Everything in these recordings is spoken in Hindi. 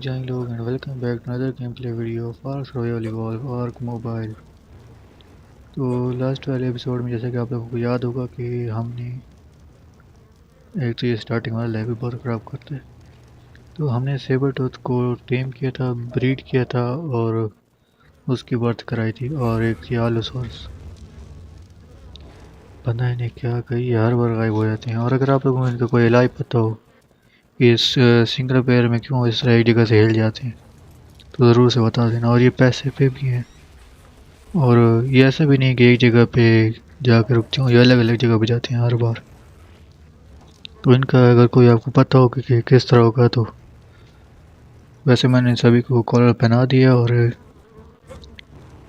जय लोग and welcome back to another game play video of ARK royal evolve ARK mobile. तो लास्ट वाले एपिसोड में जैसे कि आप लोगों को याद होगा कि हमने एक तो ये स्टार्टिंग वाला लेवल बहुत ख़राब करते हैं। तो हमने सेबर टूथ को टेम किया था, ब्रीड किया था और उसकी बर्थ कराई थी। और एक थी आलोसॉर्स, पता ही नहीं क्या कही हर बार गायब हो जाती हैं। और अगर आप लोगों को इनका कोई इलाज पता हो कि इस सिंगल प्लेयर में क्यों इस तरह एक जगह से हिल जाते हैं तो ज़रूर से बता देना। और ये पैसे पे भी हैं और ये ऐसा भी नहीं कि एक जगह पे जाकर रुकती हूँ, ये अलग अलग जगह पे जाती हैं हर बार। तो इनका अगर कोई आपको पता हो कि किस तरह होगा तो वैसे मैंने सभी को कॉलर पहना दिया और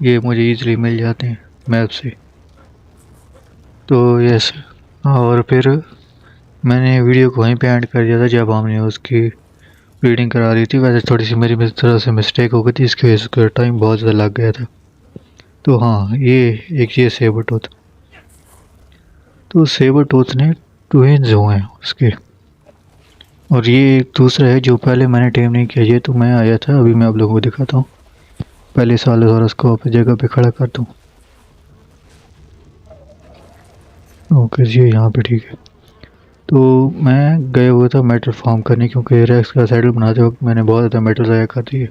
ये मुझे इजीली मिल जाते हैं मैप से। तो यस, और फिर मैंने वीडियो को वहीं पे एंड कर दिया था जब हमने उसकी रीडिंग करा दी थी। वैसे थोड़ी सी मेरी तरह से मिस्टेक हो गई थी, इसकी वजह से टाइम बहुत ज़्यादा लग गया था। तो हाँ, ये सेबर टूथ, तो सेबर टूथ ने ट्विन्स हुए हैं उसके। और ये एक दूसरा है जो पहले मैंने टेम नहीं किया। ये तो मैं आया था, अभी मैं आप लोगों को दिखाता हूँ। पहले सालोसाurus को अपनी जगह पे खड़ा कर दूँ। ओके जी, यहाँ पे ठीक है। तो मैं गया हुआ था मेटल फार्म करने, क्योंकि रेक्स का सैडल बनाते वक्त मैंने बहुत ज़्यादा मेटल ज़ाया कर दिए।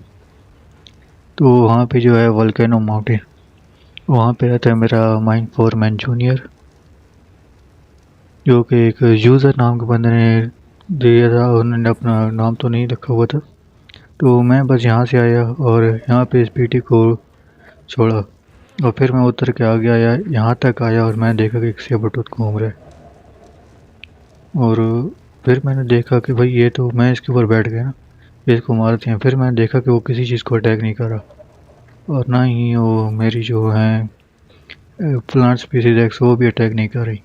तो वहाँ पे जो है वोल्केनो माउंटेन, वहाँ पे रहता है मेरा माइन फोरमैन जूनियर, जो कि एक यूज़र नाम के बंदे ने दिया था। उन्होंने अपना नाम तो नहीं रखा हुआ था। तो मैं बस यहाँ से आया और यहाँ पे इस पीटी को छोड़ा और फिर मैं उतर के आगे आया, यहाँ तक आया और मैंने देखा कि एक सेबर टूथ घूम रहा है। और फिर मैंने देखा कि भाई ये तो, मैं इसके ऊपर बैठ गया ना, इसको मारते हैं। फिर मैंने देखा कि वो किसी चीज़ को अटैक नहीं कर रहा और ना ही वो मेरी जो है प्लांट स्पीसीज एक्स वो भी अटैक नहीं कर रही।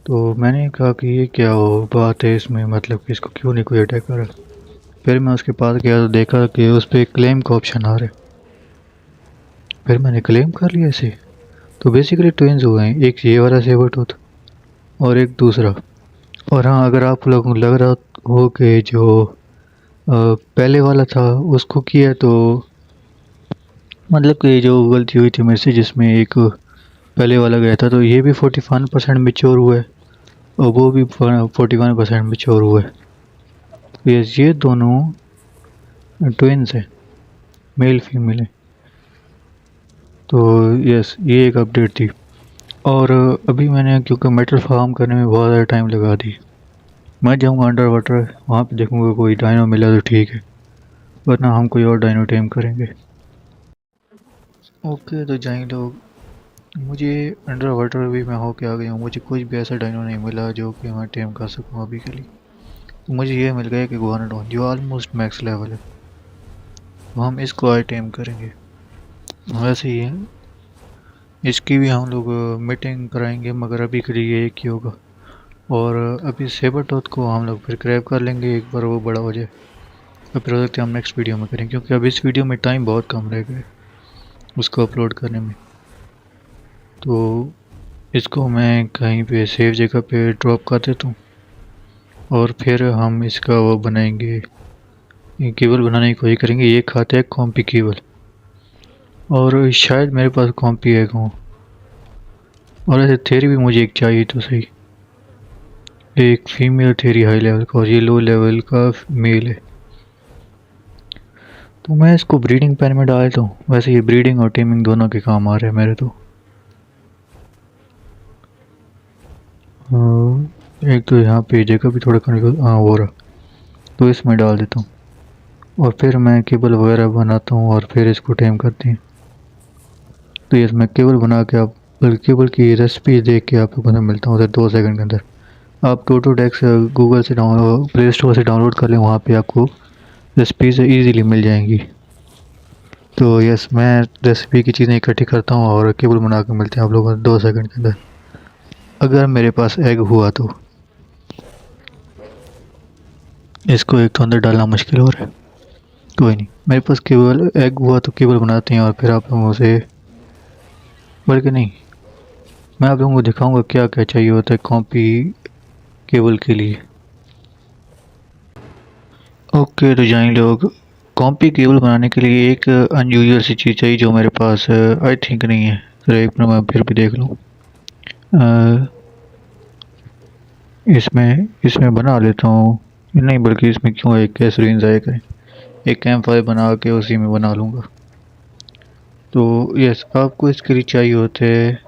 तो मैंने कहा कि ये क्या हो बात है इसमें, मतलब कि इसको क्यों नहीं कोई अटैक कर रहा। फिर मैं उसके पास गया तो देखा कि उस पर क्लेम का ऑप्शन आ रहा है। फिर मैंने क्लेम कर लिया इसे। तो बेसिकली ट्विन्स हुए हैं, एक ये वाला सेबर टूथ और एक दूसरा। और हाँ, अगर आप लोगों को लग रहा हो कि जो पहले वाला था उसको किया, तो मतलब कि जो गलती हुई थी मेरे से जिसमें एक पहले वाला गया था, तो ये भी 41% मेच्योर हुआ है और वो भी 41% मेच्योर हुआ है। तो ये दोनों ट्विन्स हैं, मेल फीमेल है। तो यस, ये एक अपडेट थी। और अभी मैंने, क्योंकि मेटल फार्म करने में बहुत ज़्यादा टाइम लगा दी, मैं जाऊँगा अंडर वाटर, वहाँ पे देखूँगा कोई डायनो मिला तो ठीक है, वरना हम कोई और डायनो टेम करेंगे। ओके, तो जाएंगे लोग। मुझे अंडर वाटर भी मैं होके आ गया हूँ, मुझे कुछ भी ऐसा डायनो नहीं मिला जो कि मैं टेम कर सकूँ अभी के लिए। तो मुझे ये मिल गया कि गुआनाडोन, जो ऑलमोस्ट मैक्स लेवल है, तो हम इसको आई टेम करेंगे। वैसे ही है, इसकी भी हम लोग मीटिंग कराएंगे, मगर अभी के लिए एक ही होगा। और अभी सेबर टूथ को हम लोग फिर क्रैब कर लेंगे एक बार वो बड़ा हो जाए, और फिर हो सकते हम नेक्स्ट वीडियो में करें, क्योंकि अभी इस वीडियो में टाइम बहुत कम रह गया उसको अपलोड करने में। तो इसको मैं कहीं पे सेफ जगह पे ड्रॉप कर देता हूँ और फिर हम इसका वो बनाएंगे, केबल बनाने की कोशिश करेंगे। ये खाता है कॉम्पी केबल, और शायद मेरे पास कॉम्पी है हो। और ऐसे थेरी भी मुझे एक चाहिए तो सही, एक फीमेल थेरी हाई लेवल का और ये लो लेवल का मेल है। तो मैं इसको ब्रीडिंग पैन में डाल दूँ। वैसे ये ब्रीडिंग और टेमिंग दोनों के काम आ रहे हैं मेरे। तो एक तो यहाँ पे जगह भी थोड़ा हाँ हो रहा, तो इसमें डाल देता हूँ और फिर मैं केबल वगैरह बनाता हूँ और फिर इसको टेम करती हैं। तो ये मैं केबल बना के, आप केबल की रेसिपी देख के आप लोगों को मिलता हूँ 2 सेकंड के अंदर। आप टोटोडेक्स गूगल से डाउनलोड, प्ले स्टोर से डाउनलोड कर लें, वहाँ पे आपको रेसिपीज ईजीली मिल जाएंगी। तो यस, मैं रेसिपी की चीज़ें इकट्ठी करता हूँ और केबल बना के मिलते हैं आप लोगों को 2 सेकंड के अंदर, अगर मेरे पास एग हुआ तो। इसको एक तो अंदर डालना मुश्किल हो रहा है, कोई नहीं, मेरे पास केबल एग हुआ तो केबल बनाते हैं और फिर आप लोगों से, बल्कि नहीं, मैं आप लोगों को दिखाऊंगा क्या क्या चाहिए होता है कॉपी केबल के लिए। ओके, तो जाएं लोग। कॉम्पी केबल बनाने के लिए एक अनयूजुअल सी चीज़ चाहिए जो मेरे पास आई थिंक नहीं है। तो एक मिनट मैं फिर भी देख लूँ। इसमें इसमें बना लेता हूँ। नहीं, बल्कि इसमें क्यों एक गैसोलीन ज़ाया करें। एक कैंप फायर बना के उसी में बना लूँगा। तो यस, आपको इसके लिए चाहिए होते हैं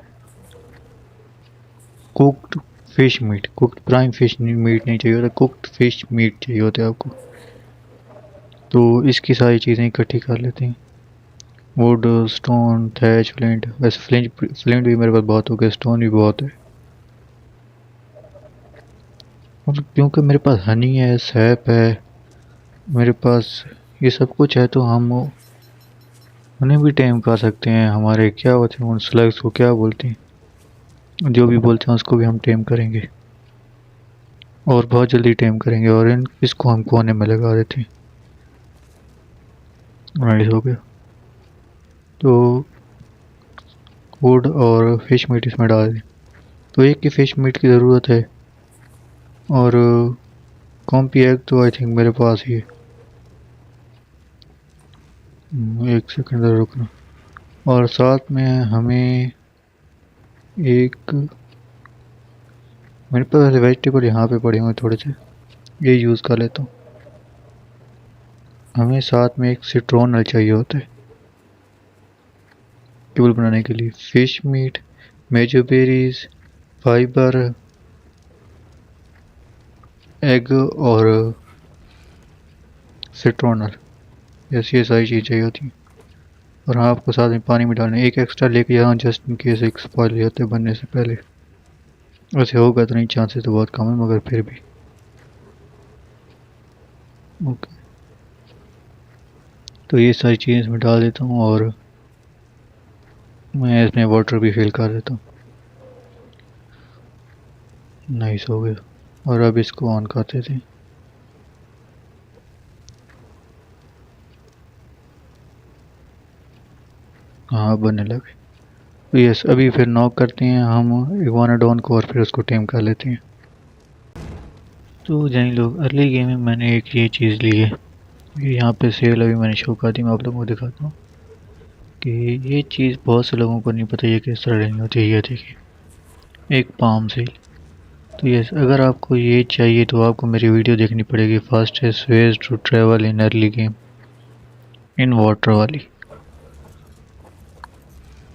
cooked fish meet. Cooked prime fish meet नहीं चाहिए होता, कुक्ड फिश मीट चाहिए होता है आपको। तो इसकी सारी चीज़ें इकट्ठी कर लेते हैं। Would, stone, thatch, flint. वैसे फ्लिंट भी मेरे पास बहुत हो गया, स्टोन भी बहुत है। और क्योंकि मेरे पास हनी है, सैप है, मेरे पास ये सब कुछ है, तो हम उन्हें भी टेम कर सकते हैं। हमारे क्या होते हैं उन स्लग्स को, क्या बोलते हैं, जो भी बोलते हैं उसको भी हम टेम करेंगे और बहुत जल्दी टेम करेंगे। और इसको हम कोने में लगा देते हैं। नाइस हो गया। तो वुड और फिश मीट इसमें डाल दें। तो एक ही फिश मीट की ज़रूरत है। और कॉम्पी एग तो आई थिंक मेरे पास ही है। एक सेकंड रुकना। और साथ में हमें एक, मेरे पास वेजिटेबल यहाँ पे पड़े हुए थोड़े से, ये यूज़ कर लेता हूँ। हमें साथ में एक सिट्रोनल चाहिए होता है केबल बनाने के लिए। फिश मीट, मेजो बेरीज, फाइबर, एग और सिट्रोनल। ऐसी ये सारी चीज़ चाहिए होती हैं। और हाँ, आपको साथ में पानी में डालना है। एक एक्स्ट्रा लेके जाना जस्ट इन केस एक स्पॉइल हो जाते बनने से पहले। वैसे होगा तो नहीं, चांसेस तो बहुत कम है, मगर फिर भी। ओके, तो ये सारी चीज़ें इसमें डाल देता हूँ और मैं इसमें वाटर भी फिल कर देता हूँ। नाइस हो गया। और अब इसको ऑन करते थे। हाँ, बनने लगे। तो यस, अभी फिर नॉक करते हैं हम इग्वानाडॉन को और फिर उसको टेम कर लेते हैं। तो जान लोग, अर्ली गेम में मैंने एक ये चीज़ ली है। ये यहाँ पे सेल अभी मैंने शो कर दी, मैं आप लोगों को दिखाता हूँ कि ये चीज़ बहुत से लोगों को नहीं पता ये किस तरह लेनी होती है। ये देखिए, एक पाम सेल। तो यस, अगर आपको ये चाहिए तो आपको मेरी वीडियो देखनी पड़ेगी, fastest ways to travel in early game in water वाली।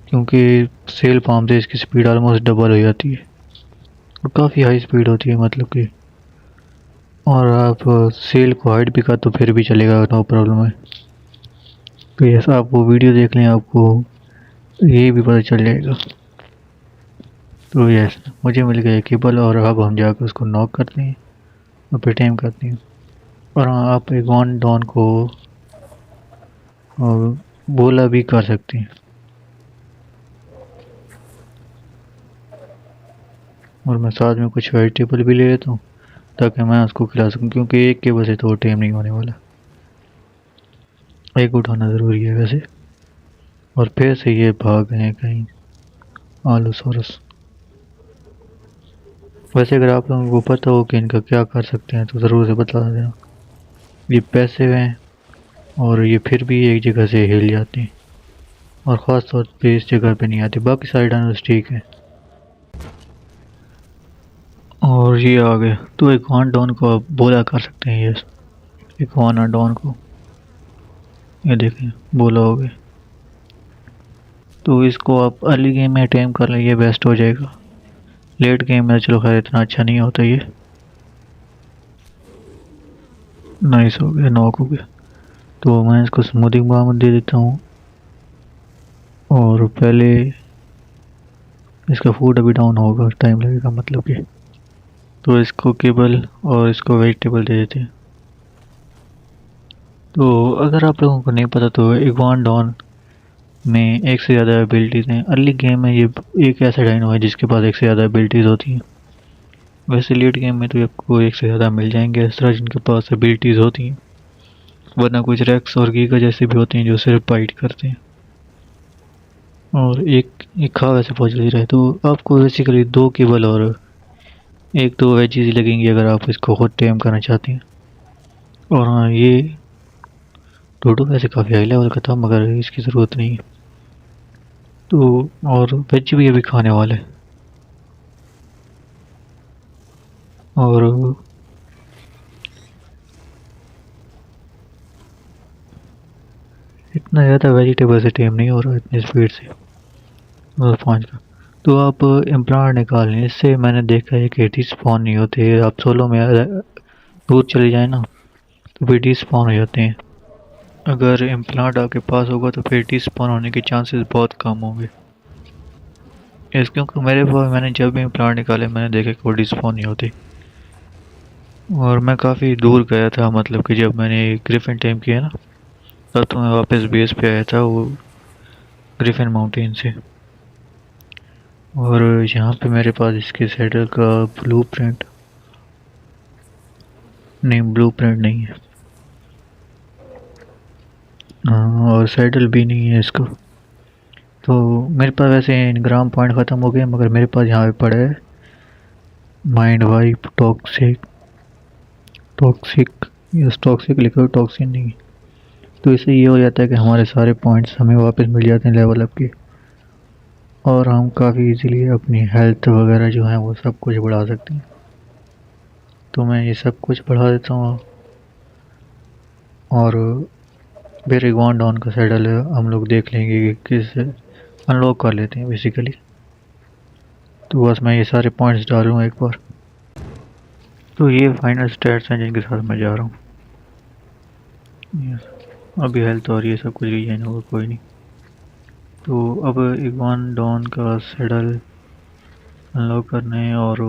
क्योंकि सेल पाम से इसकी स्पीड ऑलमोस्ट डबल हो जाती है और काफ़ी हाई स्पीड होती है, मतलब कि। और आप सेल को हाइड भी कर तो फिर भी चलेगा, नो प्रॉब्लम है। तो यस, आप वो वीडियो देख लें, आपको ये भी पता चल जाएगा। तो यस, मुझे मिल गया केबल और अब हम जाकर उसको नॉक करते हैं और फिर टाइम करते हैं। और हाँ, आप एक ऑन डॉन को बोला भी कर सकते हैं। और मैं साथ में कुछ वेजिटेबल भी ले लेता हूँ ताकि मैं उसको खिला सकूँ, क्योंकि एक के वजह तो वो टाइम नहीं होने वाला। एक उठाना ज़रूरी है वैसे। और फिर से ये भाग गए हैं कहीं, आलूसोरस। वैसे अगर आप लोगों को पता हो कि इनका क्या कर सकते हैं तो ज़रूर से बता देना। ये पैसिव हैं और ये फिर भी एक जगह से हिल जाते हैं और ख़ास तौर पे इस जगह पे नहीं आते। बाकी सारे डायनोस ठीक है। और ये आ गया। तो एक वन डॉन को आप बोला कर सकते हैं। यस, एक वन डॉन को, ये देखें, बोला हो गया। तो इसको आप अर्ली गेम में टाइम कर लें, ये बेस्ट हो जाएगा। लेट गेम में चलो खैर इतना अच्छा नहीं होता ये। नाइस हो गया, नॉक हो गया। तो मैं इसको स्मूथिंग बाम दे देता हूँ और पहले इसका फूड अभी डाउन होगा, टाइम लगेगा मतलब कि। तो इसको केबल और इसको वेजिटेबल दे देते हैं। तो अगर आप लोगों को नहीं पता तो इग्वान डॉन में एक से ज़्यादा एबिलिटीज़ हैं। अर्ली गेम में ये एक ऐसा डायनो है जिसके पास एक से ज़्यादा एबिलिटीज़ होती हैं। वैसे लेट गेम में तो आपको एक से ज़्यादा मिल जाएंगे इस तरह जिनके पास एबिलिटीज़ होती हैं, वरना कुछ रेक्स और गीगा जैसे भी होते हैं जो सिर्फ बाइट करते हैं। और एक खा वैसे बहुत जल्दी रहे। तो आपको बेसिकली 2 केबल और एक 2 वेजीज लगेंगी अगर आप इसको खुद टेम करना चाहते हैं। और हाँ, ये डोडो वैसे काफ़ी हाई लेवल का था मगर इसकी ज़रूरत नहीं है। तो और वेज भी अभी खाने वाले। और इतना ज़्यादा वेजिटेबल से टेम नहीं हो रहा इतनी स्पीड से। और 5 का तो आप इम्प्लांट निकाल लें। इससे मैंने देखा है कि डिस्पॉन नहीं होते। आप सोलो में दूर चले जाए ना तो फिर डिस्पॉन हो जाते हैं। अगर इम्प्लांट आपके पास होगा तो फिर डिस्पॉन होने के चांसेस बहुत कम होंगे। इस क्योंकि मेरे पास मैंने जब भी इम्प्लांट निकाले मैंने देखा कि वो डिस्पॉन नहीं होते। और मैं काफ़ी दूर गया था, मतलब कि जब मैंने ग्रिफिन टेम किया ना तब तो मैं वापस बेस पे आया था वो ग्रिफिन माउंटेन से। और यहाँ पे मेरे पास इसके सैडल का ब्लूप्रिंट नहीं, ब्लूप्रिंट नहीं है। हाँ, और सैडल भी नहीं है इसका। तो मेरे पास वैसे इनग्राम पॉइंट ख़त्म हो गए मगर मेरे पास यहाँ पे पड़ा है mind wipe toxic. Toxic yes, toxic लिखा, टॉक्सिन नहीं। तो इससे ये हो जाता है कि हमारे सारे पॉइंट्स हमें वापस मिल जाते हैं लेवल अप के। और हम काफ़ी इजीली अपनी हेल्थ वगैरह जो है वो सब कुछ बढ़ा सकते हैं। तो मैं ये सब कुछ बढ़ा देता हूँ। और फिर इग्वान डॉन का सैडल हम लोग देख लेंगे कि किस अनलॉक कर लेते हैं बेसिकली। तो बस मैं ये सारे पॉइंट्स डालूँ एक बार। तो ये फाइनल स्टैट्स हैं जिनके साथ मैं जा रहा हूँ। यस, अभी हेल्थ और ये सब कुछ रीजन होगा, कोई नहीं। तो अब इग्वान डॉन का सैडल अनलॉक करने हैं और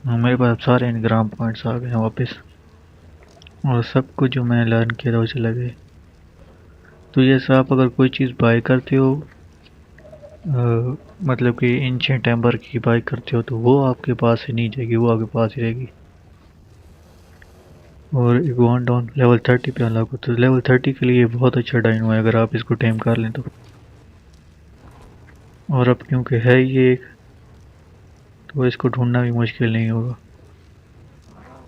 मेरे पास सारे इनग्राम पॉइंट्स आ गए हैं वापस। और सब कुछ जो मैंने लर्न किया था वो चला गया। तो ये आप अगर कोई चीज़ बाय करते हो मतलब कि एंशिएंट एम्बर की बाय करते हो तो वो आपके पास ही नहीं जाएगी, वो आपके पास ही रहेगी। और इग्वान डॉन लेवल 30 पे अनलॉक होता है। लेवल 30 के लिए बहुत अच्छा डायनो है अगर आप इसको टेम कर लें तो। और अब क्योंकि है ये एक, तो इसको ढूंढना भी मुश्किल नहीं होगा।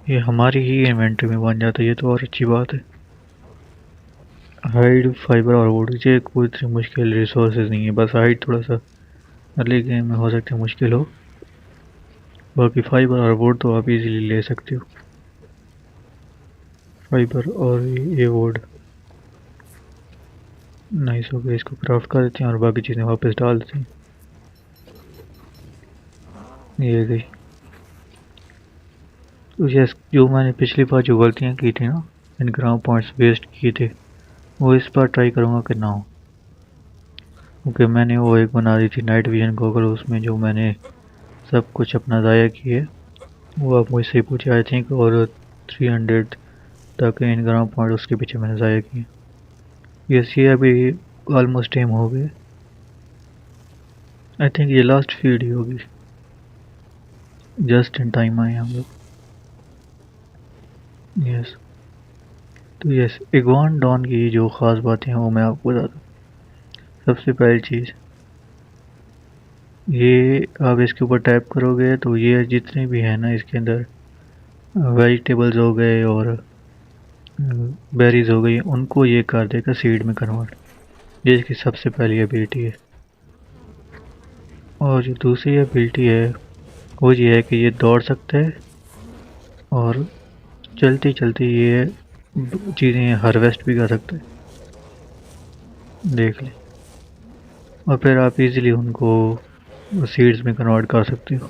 ये हमारी ही इन्वेंटरी में बन जाता है, ये तो और अच्छी बात है। हाइड, फाइबर और वुड, ये कोई इतनी मुश्किल रिसोर्सेज नहीं है। बस हाइड थोड़ा सा अर्ली गेम में हो सकता है मुश्किल हो, बाकी फाइबर और वुड तो आप इजीली ले सकते हो। फाइबर और ये वुड नाइस हो गया। इसको क्राफ्ट कर देते हैं और बाकी चीज़ें वापस डाल देते हैं। ये गई। तो यस, जो मैंने पिछली बार जो गलतियाँ की थी ना, इन ग्राम पॉइंट्स वेस्ट किए थे, वो इस बार ट्राई करूँगा कि ना हो। क्योंकि मैंने वो एक बना दी थी नाइट विजन गॉगल, उसमें जो मैंने सब कुछ अपना ज़ाया किए वो आप मुझसे पूछे आई थिंक। और 300 तक इन ग्राम पॉइंट उसके पीछे मैंने ज़ाया किए। यस, ये अभी ऑलमोस्ट टाइम हो गए। आई थिंक ये लास्ट फीड ही होगी। जस्ट इन टाइम आए हम लोग। यस, तो यस, इग्वान डॉन की जो ख़ास बातें हैं वो मैं आपको बताता हूँ। सबसे पहली चीज़, ये आप इसके ऊपर टैप करोगे तो ये जितने भी हैं ना इसके अंदर वेजिटेबल्स हो गए और बेरीज हो गई, उनको ये कर देगा सीड में कन्वर्ट। ये इसकी सबसे पहली एबिलिटी है। और जो दूसरी एबिलिटी है वो ये है कि ये दौड़ सकता है और चलते चलते ये चीज़ें हार्वेस्ट भी कर सकता है, देख ले। और फिर आप इजीली उनको सीड्स में कन्वर्ट कर सकते हो।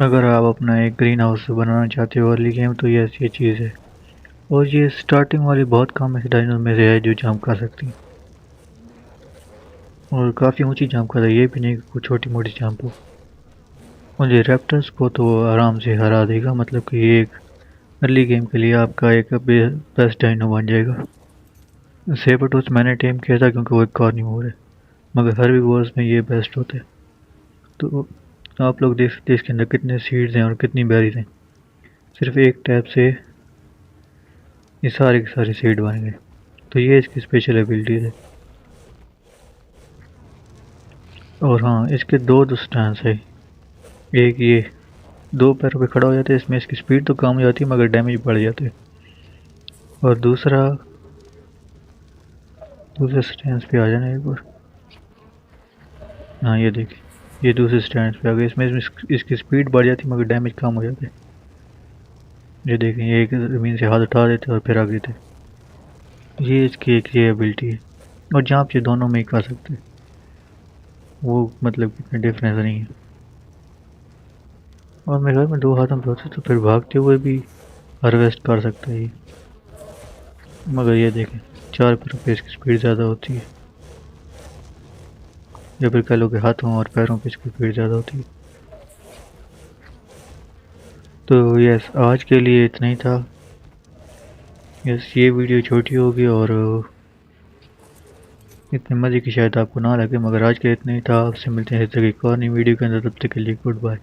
अगर आप अपना एक ग्रीन हाउस बनाना चाहते हो अर्ली गेम तो ये ऐसी चीज़ है। और ये स्टार्टिंग वाली बहुत कम ऐसे डायनो में से है जो जंप कर सकती हैं। और काफ़ी ऊंची जंप करता है, ये भी नहीं कि कुछ छोटी मोटी जंप हो। और ये रैप्टर्स को तो आराम से हरा देगा, मतलब कि ये एक अर्ली गेम के लिए आपका एक बेस्ट डायनो बन जाएगा। सेबरटूथ मैंने टेम किया था क्योंकि वो एक कार्निवोर है, मगर हर्बीवोर्स में ये बेस्ट होते हैं। तो आप लोग देख सकते हैं इसके अंदर कितने सीड्स हैं और कितनी बेरीज हैं। सिर्फ एक टैप से ये सारे के सारे सीड बन गए। तो ये इसकी स्पेशल एबिलिटीज है। और हाँ, इसके दो स्टैंस है। एक ये दो पैरों पे खड़ा हो जाता है, इसमें इसकी स्पीड तो कम हो जाती है मगर डैमेज बढ़ जाते हैं। और दूसरे स्टैंड पे आ जाना एक बार। हाँ ये देखिए, ये दूसरे स्टैंड पे आ गए, इसमें इसकी स्पीड बढ़ जाती मगर डैमेज कम हो जाता है। ये देखें, ये एक ज़मीन से हाथ उठा देते और फिर आगे थे। ये इसकी एक ये एबिलिटी है, और जंप ये दोनों में ही कर सकते हैं, वो मतलब इतना डिफरेंस नहीं है। और मेरे घर में दो हाथों पे होते तो फिर भागते हुए भी हार्वेस्ट कर सकते हैं ये। मगर ये देखें, चार पैरों पे इसकी स्पीड ज़्यादा होती है, या फिर कह लो कि हाथों और पैरों पे इसकी स्पीड ज़्यादा होती है। तो यस, आज के लिए इतना ही था। यस, ये वीडियो छोटी होगी और इतने मज़े की शायद आपको ना लगे, मगर आज के लिए इतना ही था। आपसे मिलते हैं इस तरह एक और नई वीडियो के अंदर, तब तक के लिए गुड बाय।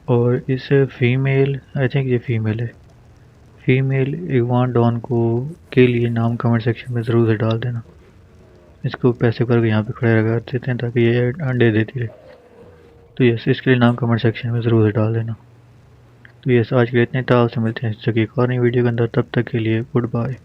और इस फीमेल, आई थिंक ये फीमेल है, फीमेल इग्वान डॉन को के लिए नाम कमेंट सेक्शन में ज़रूर से डाल देना। इसको पैसे करके यहाँ पे खड़े लगा देते हैं ताकि ये अंडे देती रहे। तो यस, इसके लिए नाम कमेंट सेक्शन में ज़रूर से डाल देना। तो यस, आज के लिए इतने था। आपसे मिलते हैं इस तरह की एक और नई वीडियो के अंदर, तब तक के लिए गुड बाय।